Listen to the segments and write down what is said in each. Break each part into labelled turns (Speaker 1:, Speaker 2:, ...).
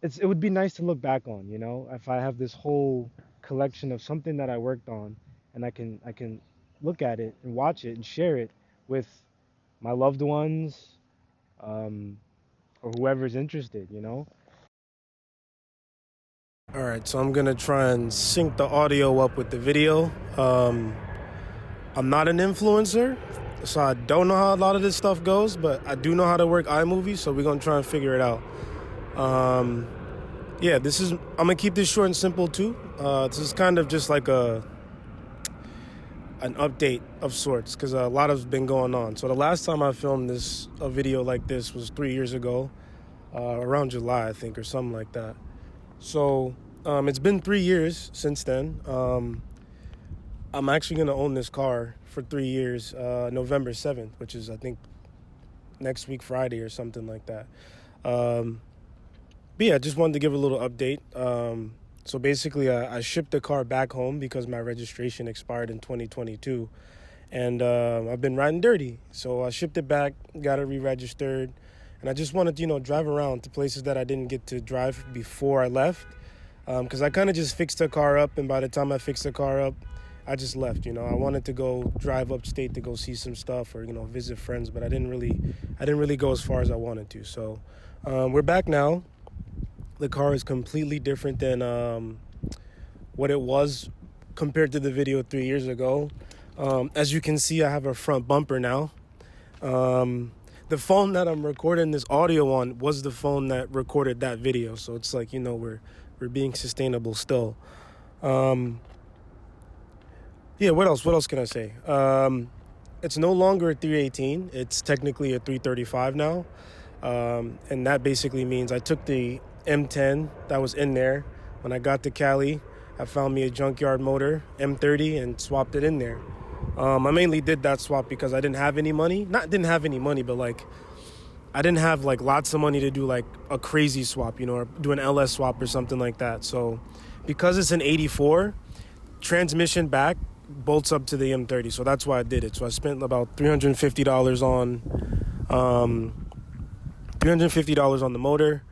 Speaker 1: it would be nice to look back on, you know, if I have this whole collection of something that I worked on, and I can look at it and watch it and share it with my loved ones, um, or whoever's interested, you know.
Speaker 2: All right, so I'm gonna try and sync the audio up with the video. I'm not an influencer, so I don't know how a lot of this stuff goes, but I do know how to work iMovie, so we're gonna try and figure it out. Um, yeah, I'm gonna keep this short and simple too. This is kind of just like an update of sorts because a lot has been going on. So the last time I filmed a video like this was 3 years ago, around July I think or something like that. So it's been 3 years since then. I'm actually going to own this car for 3 years, November 7th, which is, I think, next week, Friday or something like that. Um, but yeah, I just wanted to give a little update. So basically, I shipped the car back home because my registration expired in 2022. And I've been riding dirty. So I shipped it back, got it re-registered. And I just wanted to, drive around to places that I didn't get to drive before I left. Because I kind of just fixed the car up, and by the time I fixed the car up, I just left. I wanted to go drive upstate to go see some stuff or visit friends, but I didn't really go as far as I wanted to. So we're back now. The car is completely different than what it was compared to the video 3 years ago. As you can see, I have a front bumper now. The phone that I'm recording this audio on was the phone that recorded that video, so it's like we're being sustainable still. Yeah, what else? What else can I say? It's no longer a 318. It's technically a 335 now. And that basically means I took the M10 that was in there. When I got to Cali, I found me a junkyard motor, M30, and swapped it in there. I mainly did that swap because I didn't have any money. Not didn't have any money, but like I didn't have like lots of money to do like a crazy swap, or do an LS swap or something like that. So because it's an 84, transmission back bolts up to the M30, so that's why I did it. So I spent about $350 on the motor,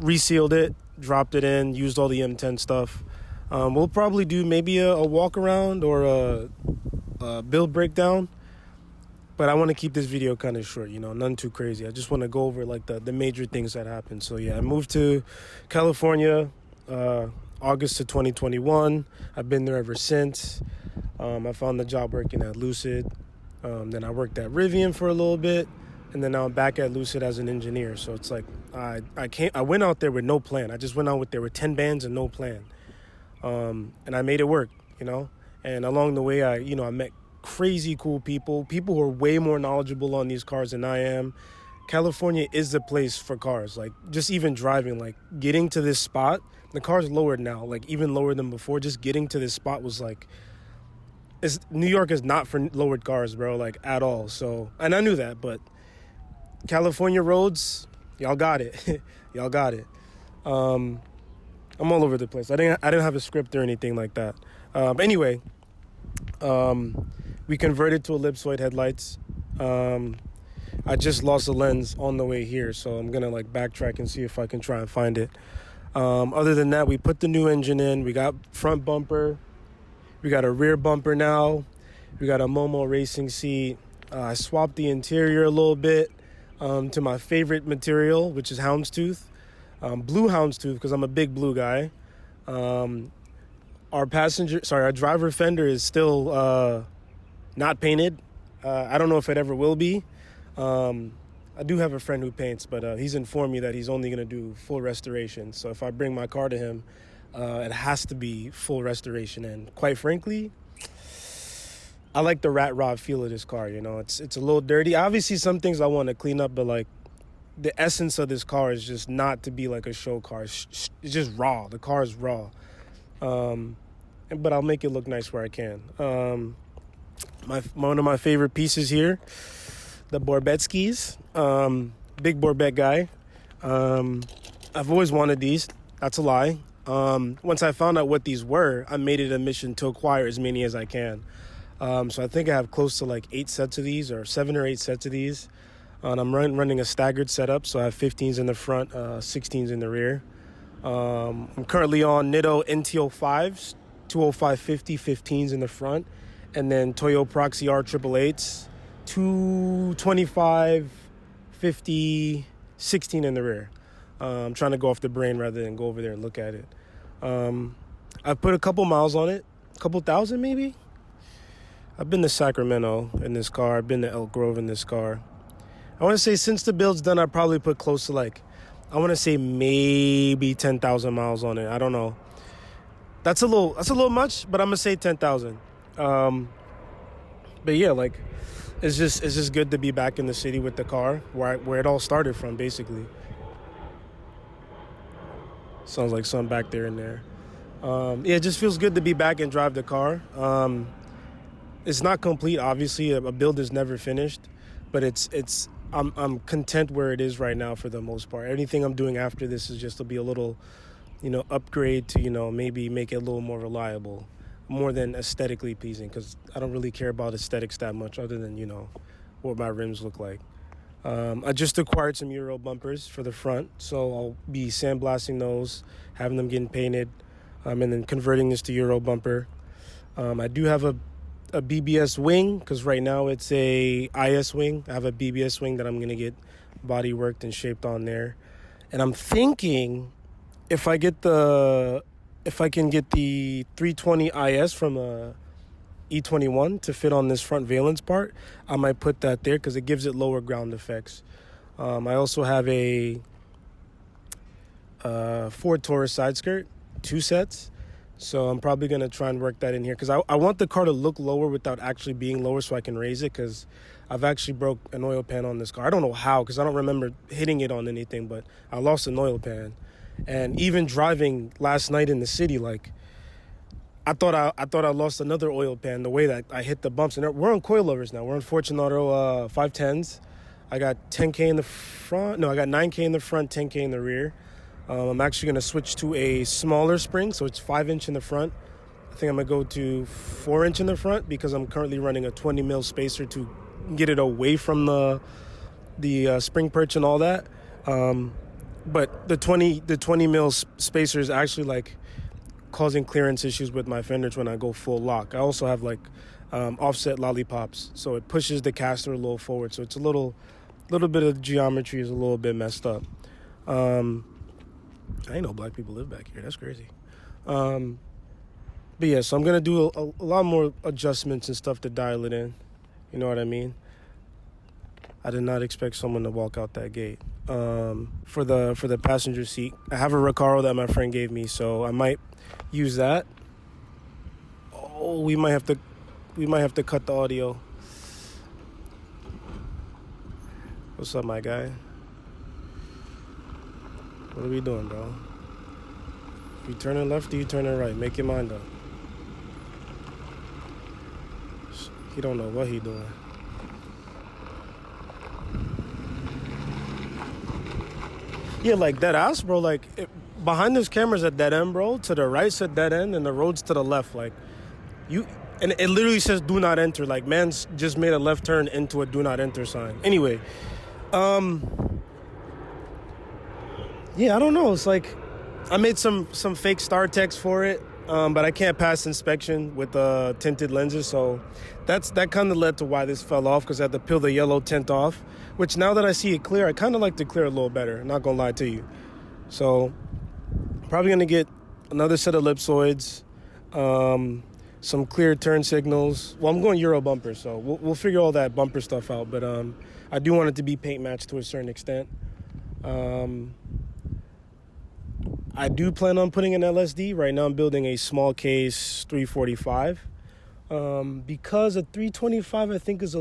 Speaker 2: resealed it, dropped it in, used all the M10 stuff. We'll probably do maybe a walk around or a build breakdown, but I want to keep this video kind of short, none too crazy. I just want to go over like the major things that happened. So yeah, I moved to California August of 2021. I've been there ever since. I found the job working at Lucid. Then I worked at Rivian for a little bit, and then now I'm back at Lucid as an engineer. So it's like I went out there with no plan. I just went out there with 10 bands and no plan, and I made it work, And along the way, I met crazy cool people who are way more knowledgeable on these cars than I am. California is the place for cars. Like just even driving, like getting to this spot, the car's lowered now, like even lower than before. Just getting to this spot was like, New York is not for lowered cars, bro, like at all. So, and I knew that, but California roads, y'all got it. Y'all got it. I'm all over the place. I didn't have a script or anything like that. Anyway, we converted to ellipsoid headlights. I just lost a lens on the way here, so I'm gonna like backtrack and see if I can try and find it. Other than that, we put the new engine in. We got front bumper. We got a rear bumper now. We got a Momo racing seat. I swapped the interior a little bit to my favorite material, which is houndstooth. Blue houndstooth because I'm a big blue guy. Our driver fender is still not painted. I don't know if it ever will be. I do have a friend who paints, but he's informed me that he's only going to do full restoration. So if I bring my car to him, it has to be full restoration. And quite frankly, I like the rat rod feel of this car. It's a little dirty. Obviously, some things I want to clean up, but like the essence of this car is just not to be like a show car. It's just raw. The car is raw. But I'll make it look nice where I can. One of my favorite pieces here, the Borbetskis. Big Borbet guy. I've always wanted these. That's a lie. Once I found out what these were, I made it a mission to acquire as many as I can. So I think I have close to like 8 sets of these, or 7 or 8 sets of these. And I'm running a staggered setup, so I have 15s in the front, 16s in the rear. I'm currently on Nitto NT05s, 205/50, 15s in the front, and then Toyo Proxy R888s, 225/50, 16 in the rear. I'm trying to go off the brain rather than go over there and look at it. I've put a couple miles on it, a couple thousand maybe. I've been to Sacramento in this car. I've been to Elk Grove in this car. I want to say since the build's done, I probably put close to I want to say maybe 10,000 miles on it. I don't know. That's a little much, but I'm gonna say 10,000. But yeah, it's just good to be back in the city with the car where it all started from, basically. Sounds like something back there and there. Yeah, it just feels good to be back and drive the car. It's not complete, obviously. A build is never finished, but I'm content where it is right now for the most part. Anything I'm doing after this is just to be a little, upgrade to, maybe make it a little more reliable, more than aesthetically pleasing, because I don't really care about aesthetics that much other than, what my rims look like. I just acquired some Euro bumpers for the front, so I'll be sandblasting those, having them getting painted, and then converting this to Euro bumper. I do have a BBS wing, because right now it's a IS wing. I have a BBS wing that I'm going to get body worked and shaped on there. And I'm thinking if I can get the 320 IS from a E21 to fit on this front valence part, I might put that there because it gives it lower ground effects. I also have a Ford Taurus side skirt, 2 sets. So I'm probably going to try and work that in here because I want the car to look lower without actually being lower so I can raise it, because I've actually broke an oil pan on this car. I don't know how, because I don't remember hitting it on anything, but I lost an oil pan. And even driving last night in the city, I thought I lost another oil pan the way that I hit the bumps. And we're on coilovers now. We're on Fortunato 510s. I got 10K in the front. No, I got 9K in the front, 10K in the rear. I'm actually going to switch to a smaller spring, so it's 5-inch in the front. I think I'm going to go to 4-inch in the front because I'm currently running a 20 mil spacer to get it away from the spring perch and all that. But the 20 mil spacer is actually causing clearance issues with my fenders when I go full lock. I also have offset lollipops, so it pushes the caster a little forward. So it's a little bit of geometry is a little bit messed up. I didn't know black people live back here. That's crazy. But yeah, so I'm going to do a lot more adjustments and stuff to dial it in. You know what I mean? I did not expect someone to walk out that gate. For the passenger seat, I have a Recaro that my friend gave me, so I might use that. Oh, we might have to cut the audio. What's up, my guy? What are we doing, bro? You turning left or you turning right? Make your mind up. He don't know what he doing. Yeah, dead ass, bro. Behind this camera's a dead end, bro. To the right's a dead end, and the road's to the left. And it literally says "Do not enter." Man's just made a left turn into a "Do not enter" sign. Anyway, yeah, I don't know. It's I made some fake star text for it, but I can't pass inspection with tinted lenses, so that kind of led to why this fell off, because I had to peel the yellow tint off, which now that I see it clear, I kind of like to clear a little better, I'm not going to lie to you. So probably going to get another set of ellipsoids, some clear turn signals. Well, I'm going Euro bumper, so we'll figure all that bumper stuff out, but I do want it to be paint matched to a certain extent. I do plan on putting an LSD. Right now I'm building a small case 345. Because a 325 I think is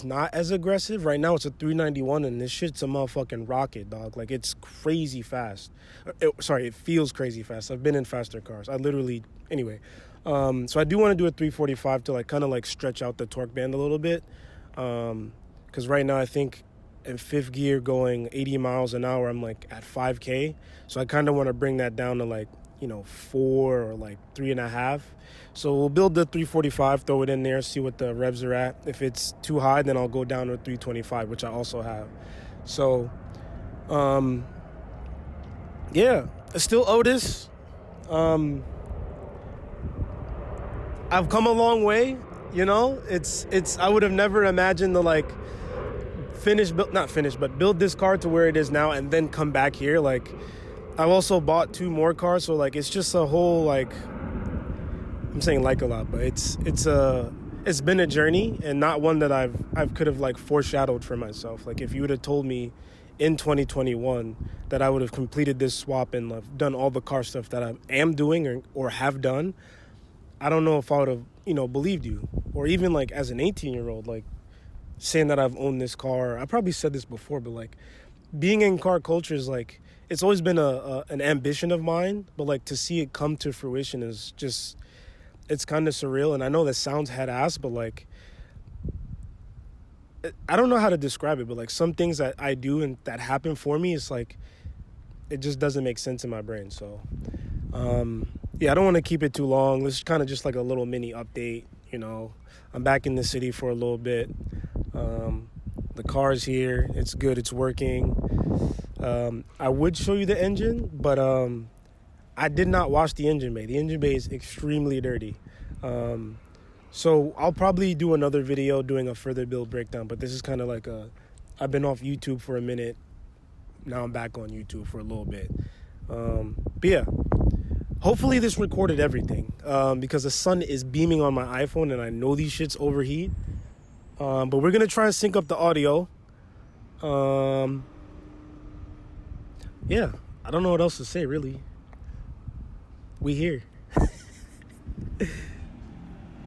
Speaker 2: not as aggressive. Right now it's a 391 and this shit's a motherfucking rocket, dog. It's crazy fast. It feels crazy fast. I've been in faster cars. Anyway. So I do want to do a 345 to stretch out the torque band a little bit. Because right now I think in fifth gear going 80 miles an hour, I'm at 5K. So I kind of want to bring that down to 4 or like 3.5. So we'll build the 345, throw it in there, see what the revs are at. If it's too high, then I'll go down to 325, which I also have. So, yeah, it's still Otis. I've come a long way. It's I would have never imagined to like not finish, but build this car to where it is now and then come back here. Like, I've also bought 2 more cars, so like it's just a whole like, I'm saying like a lot, but it's been a journey and not one that I've could have like foreshadowed for myself. Like, if you would have told me in 2021 that I would have completed this swap and like, done all the car stuff that I am doing or have done, I don't know if I would have believed you. Or even like as an 18-year-old, like saying that I've owned this car. I probably said this before, but like being in car culture is like, it's always been an ambition of mine, but like to see it come to fruition is just, it's kind of surreal. And I know that sounds head ass, but like, I don't know how to describe it, but like some things that I do and that happen for me, it's like, it just doesn't make sense in my brain. So, yeah, I don't want to keep it too long. This is kind of just like a little mini update. I'm back in the city for a little bit. The car's here. It's good. It's working. I would show you the engine, but I did not wash the engine bay. The engine bay is extremely dirty. So I'll probably do another video doing a further build breakdown, but this is kind of like I've been off YouTube for a minute. Now I'm back on YouTube for a little bit. But yeah, hopefully this recorded everything, because the sun is beaming on my iPhone and I know these shits overheat. But we're going to try and sync up the audio. Yeah, I don't know what else to say, really. We here.